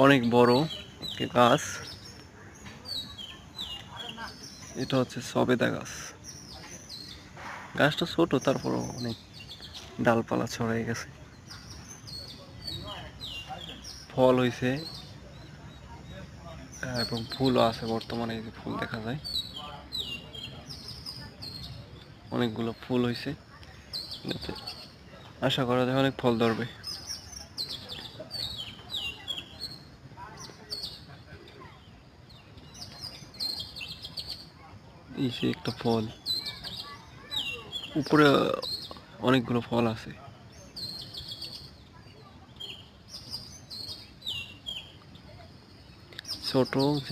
অনেক বড় একটি গাছ। এটা হচ্ছে সবেদা গাছ। গাছটা ছোট, তারপরও অনেক ডালপালা ছড়াই গেছে। ফল হয়েছে এবং ফুলও আছে বর্তমানে, এই যে ফুল দেখা যায়, অনেকগুলো ফুল হয়েছে। আশা করা যায় অনেক ফল ধরবে। এই যে একটা ফল, উপরে অনেকগুলো ফল আছে। ছোট